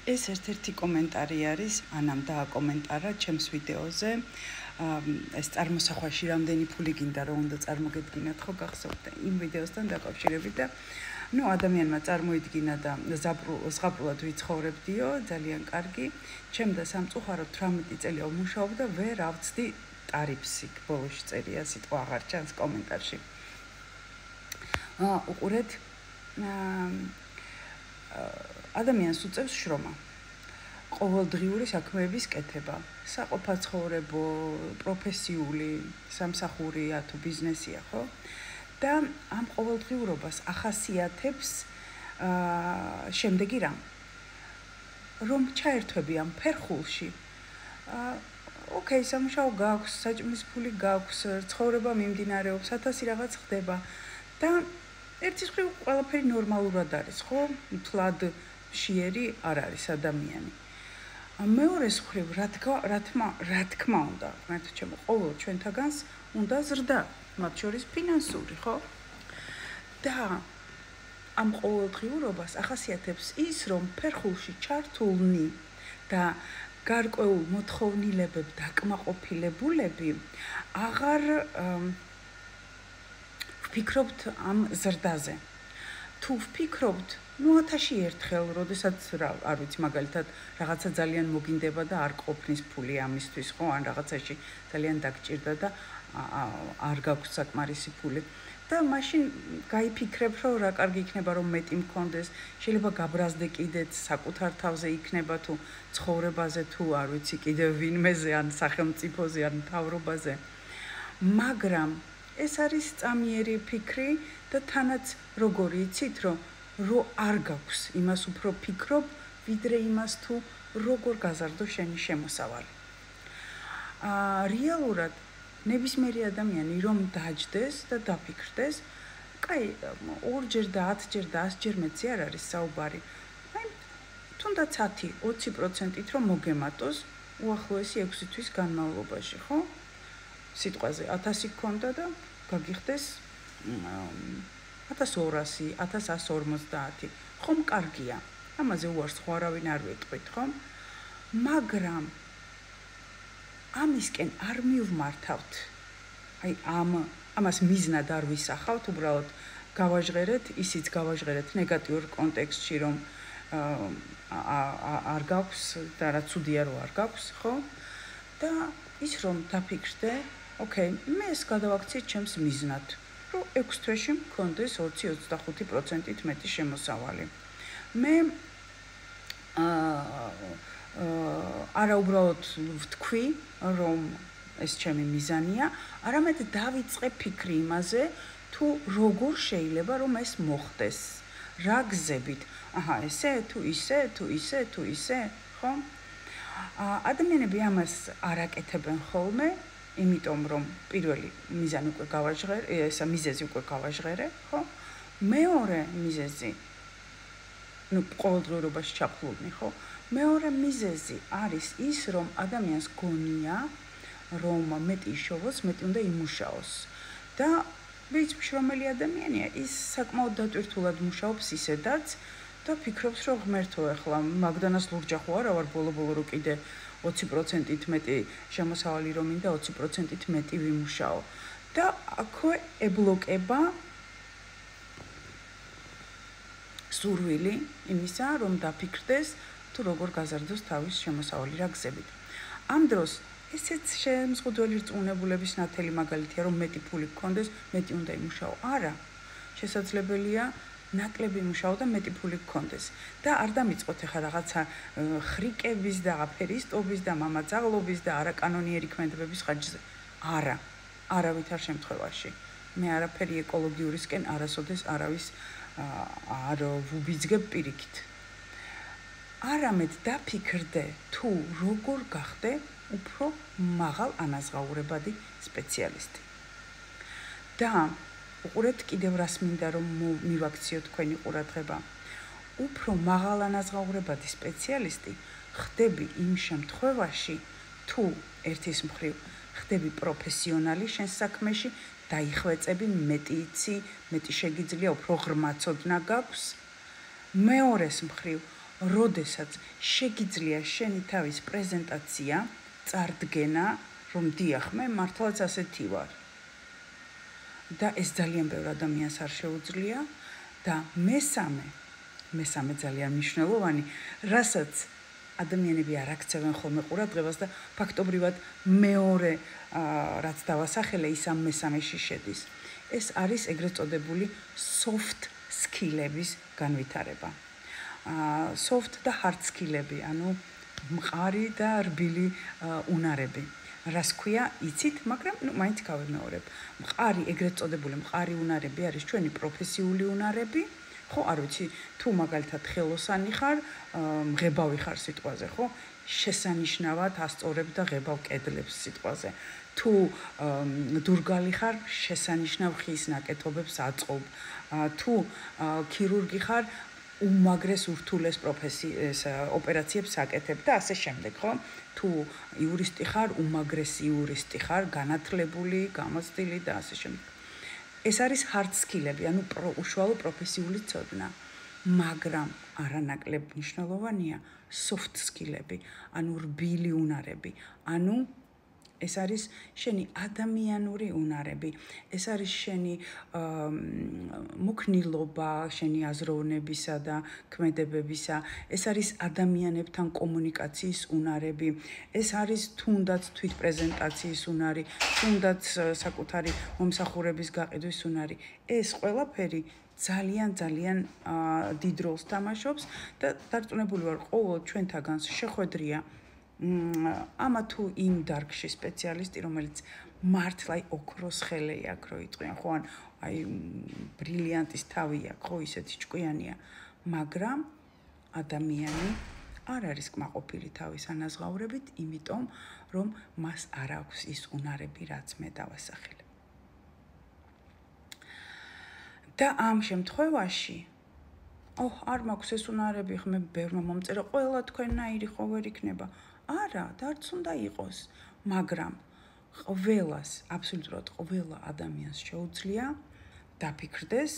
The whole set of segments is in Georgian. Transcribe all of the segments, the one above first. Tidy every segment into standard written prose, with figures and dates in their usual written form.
ეს ერთ-ერთი კომენტარი არის, ანამ დააკომენტარა ჩემს ვიდეოზე. ეს წარმოსახვაში რამდენი ფული გინდა რომ უნდა წარმოგედგინათ, ხო გახსოვთ იმ ვიდეოსთან დაკავშირებით და ადამიანმა წარმოიდგინა და ზღაპრულად ვიცხოვრებდიო, ძალიან კარგი. ჩემ და სამწუხაროდ 18 წელი ვმუშაობ და ვერ ავწდი ტარიფს იქ ბოლოში წერია სიტყვა აღარ ჩანს კომენტარში. უყურეთ ადამიანს უწევს შრომა. ყოველდღიური საქმეების კეთება, საყოფაცხოვრებო, პროფესიული, სამსახურია თუ ბიზნესია, ხო? და ამ ყოველდღიურობას ახასიათებს შემდეგი რამ. რომ ჩაერთვები ამ ფერხულში, ოკეი, სამუშაო გაქვს, საჭმლის ფული გაქვს, ცხოვრება მიმდინარეობს, 1000 რაღაც ხდება და ერთის მხრივ ყველაფერი ნორმალურად არის, ხო? თლად მშიერი არ არის ადამიანი. მეორეს მხრივ, რა თქმა უნდა, ღმერთო ჩემო, ყოველ ჩვენთაგანს უნდა ზრდა, მათ შორის ფინანსური, ხო? და ამ ყოველდღიურობას ახასიათებს ის, რომ ფერხულში ჩართულნი და გარკვეულ მოთხოვნილებებ დაკმაყოფილებულები აღარ ვფიქრობთ ამ ზრდაზე. თუ ვფიქრობთ, 1000-ში ერთხელ, როდესაც არ ვიცი, მაგალითად, რაღაცა ძალიან მოგინდება და არ ყოფნის ფული ამისთვის, ხო, ან რაღაცაში ძალიან დაგჭირდა და არ გაქვს საკმარისი ფული. და მაშინ გაიფიქრებ, რომ რა კარგი იქნება, რომ მეტი მქონდეს, შეიძლება გაბრაზდე კიდეც საკუთარ თავზე იქნება თუ ცხოვრებაზე თუ არ ვიცი, კიდევ ვინმეზე ან სახელმწიფოზე ან მთავრობაზე. მაგრამ ეს არის წამიერი ფიქრი და თანაც როგორი იცით, რომ არ გაქვს იმას უფრო ფიქრობ, ვიდრე იმას თუ როგორ გაზარდო შენი შემოსავალი. რეალურად ნებისმიერი ადამიანი რომ დაჯდეს და დაფიქრდეს, კაი, 2ჯერ და 10ჯერ და 100ჯერ მეცი არ არის საუბარი. აი, თუნდაც 10-20%-ით რომ მოგემატოს უახლოესი 6 თვის განმავლობაში, ხო? სიტყვაზე 1000 გქონდა და გაგიხდეს 1200, 1150. ხომ კარგია. ამაზე უარს ხო არავინ არ ვეტყვით, ხო? მაგრამ ამისკენ არ მივმართავთ. აი ამას მიზნად არ ვისახავთ, უბრალოდ გავაჟღერეთ, ისიც გავაჟღერეთ ნეგატიურ კონტექსტში, რომ არ გაქვს და რა ცუდია რომ არ გაქვს, ხო? და ის რომ დაფიქრდე, ოკეი, მე ეს გადავაქციე ჩემს მიზნად, რომ 6 თვეში მქონდეს 20-25%-ით მეტი შემოსავალი. მე არა უბრალოდ ვთქვი, რომ ეს ჩემი მიზანია, არამედ დავიწყე ფიქრი იმაზე, თუ როგორ შეიძლება რომ ეს მოხდეს. რა გზებით? ესე თუ ისე, თუ ისე, თუ ისე, ხო? ადამიანები ამას არ აკეთებენ ხოლმე, იმიტომ რომ პირველი მიზანი უკვე გავაჟღერე, ესა მიზეზი უკვე გავაჟღერე, ხო? მეორე მიზეზი ყოველდღიურობაში ჩაფლული, ხო? მეორე მიზეზი არის ის, რომ ადამიანს გონია, რომ მეტი იშოვოს, მეტი უნდა იმუშაოს. და ვინც მშრომელი ადამიანია, ის საკმაოდ დატვირთულად მუშაობს ისედაც და ფიქრობს, რომ ღმერთო, ახლა მაგდანას ლურჯა ხო არა ვარ ბოლო-ბოლო რო კიდე 20%-ით მეტი შემოსავალი რომ მინდა 20%-ით მეტი ვიმუშაო. და აქვე ებლოკება სურვილი იმისა, რომ დაფიქრდეს თუ როგორ გაზარდოს თავის შემოსავალი რა გზებით. ამ დროს ესეც შემზღუდველი რწმუნებულების ნათელი მაგალითია, რომ მეტი ფული გქონდეს, მეტი უნდა იმუშაო. არა, შესაძლებელია ნაკლები იმუშაო და მეტი ფული გქონდეს. და არ დამიწყოთ ახლა რაღაცა ხრიკების და აფერისტობის და მამაძაღლობის და არაკანონიერი ქმედებების ხარჯზე. არა, არავითარ შემთხვევაში. მე არაფერი ეკოლოგიურისკენ არასოდეს არავის არ ვუბიძგებ პირიქით. არამედ დაფიქრდე, თუ როგორ გახდე უფრო მაღალ ანაზღაურებადი სპეციალისტი. და უყურეთ კიდევ რას მინდა რომ მივაქციო თქვენი ყურადღება. უფრო მაღალ ანაზღაურებადი სპეციალისტი ხდები იმ შემთხვევაში, თუ ერთის მხრივ ხდები პროფესიონალი შენ საქმეში, დაიხვეწები, მეტი იცი, მეტი შეგიძლია, უფრო ღრმა ცოდნა გაქვს. მეორეს მხრივ, როდესაც შეგიძლია შენი თავის პრეზენტაცია, წარდგენა, რომ დიახ, მე მართლაც ასეთი ვარ. და ეს ძალიან ბევრ ადამიანს არ შეუძლია და მესამე ძალიან მნიშვნელოვანი, რასაც ადამიანები არ აქცევენ ხოლმე ყურადღებას და ფაქტობრივად მეორე რაც დავასახელე ის ამ მესამეში შედის. ეს არის ეგრეთ წოდებული soft skill-ების განვითარება. soft და hard skill-ები, ანუ მყარი და რბილი უნარები. რას ქვია, იცით, მაგრამ მაინც გავიმეორებ. მყარი, ეგრეთ წოდებული მყარი უნარები არის ჩვენი პროფესიული უნარები. ხო, არ ვიცი, თუ მაგალითად ხელოსანი ხარ, მღებავი ხარ სიტყვაზე, ხო? შესანიშნავად ასწორებ და ღებავ კედლებს სიტყვაზე. თუ დურგალი ხარ, შესანიშნავ ხის ნაკეთობებს აწყობ. თუ ქირურგი ხარ, უმაგრეს ურთულეს ოპერაციებს აკეთებ და ასე შემდეგ, ხო? თუ იურისტი ხარ, უმაგრესი იურისტი ხარ, განათლებული, გამოცდილი და ასე შემდეგ. ეს არის hard skill-ები, ანუ უშუალო პროფესიული ცოდნა. მაგრამ არანაკლებ მნიშვნელოვანია soft skill-ები, ანუ რბილი უნარები, ანუ ეს არის შენი ადამიანური უნარები, ეს არის შენი მოქნილობა, შენი აზროვნებისა და ქმედებებისა, ეს არის ადამიანებთან კომუნიკაციის უნარები, ეს არის თუნდაც თვითპრეზენტაციის უნარი, თუნდაც საკუთარი მომსახურების გაყიდვის უნარი. ეს ყველაფერი ძალიან დიდ როლს თამაშობს და დარწმუნებული ვარ, ყოველ ჩვენთაგანს შეხვედრია ამა თუ იმ დარგში სპეციალისტი, რომელიც მართლა ოქროს ხელე აქვს, რო იტყვიან, ხო, აი ბრილიანტის თავი აქვს, ხო, ისეთი ჭკვიანია, მაგრამ ადამიანი არ არის კმაყოფილი თავის ანაზღაურებით, იმიტომ რომ მას არ აქვს ის უნარები, რაც მე დავასახელე. და ამ შემთხვევაში არ მაქვს ეს უნარები, ხმე ბევრმა მომწერა, ყველა თქვენნაირი ხო ვერ იქნება. არა, დარც უნდა იყოს, მაგრამ ყველას, აბსოლუტურად ყველა ადამიანს შეუძლია დაფიქრდეს,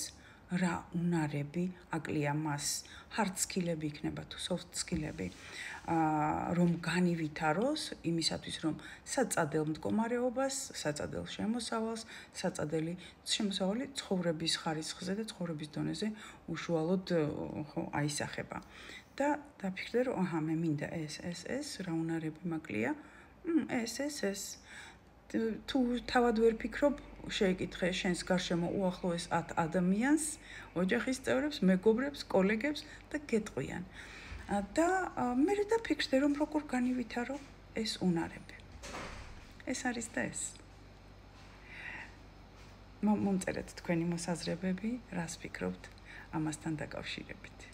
რა უნარები აკლია მას, hard skill-ები იქნება თუ soft skill-ები, რომ განივითაროს იმისათვის, რომ საწადელ მდგომარეობას, საწადელ შემოსავალი ცხოვრების ხარისხზე და ცხოვრების დონეზე უშუალოდ აისახება. და დაფიქრდე, რომ მე მინდა ეს, რა უნარები მაკლია, ეს. თუ თავად ვერ ფიქრობ, შეიკითხე შენს გარშემო უახლოეს 10 ადამიანს, ოჯახის წევრებს, მეგობრებს, კოლეგებს და გეტყვიან. და მე დაფიქრდე, რომ როგორ განივითარო ეს უნარები. ეს არის და ეს. მომწერეთ თქვენი მოსაზრებები, რას ფიქრობთ ამასთან დაკავშირებით.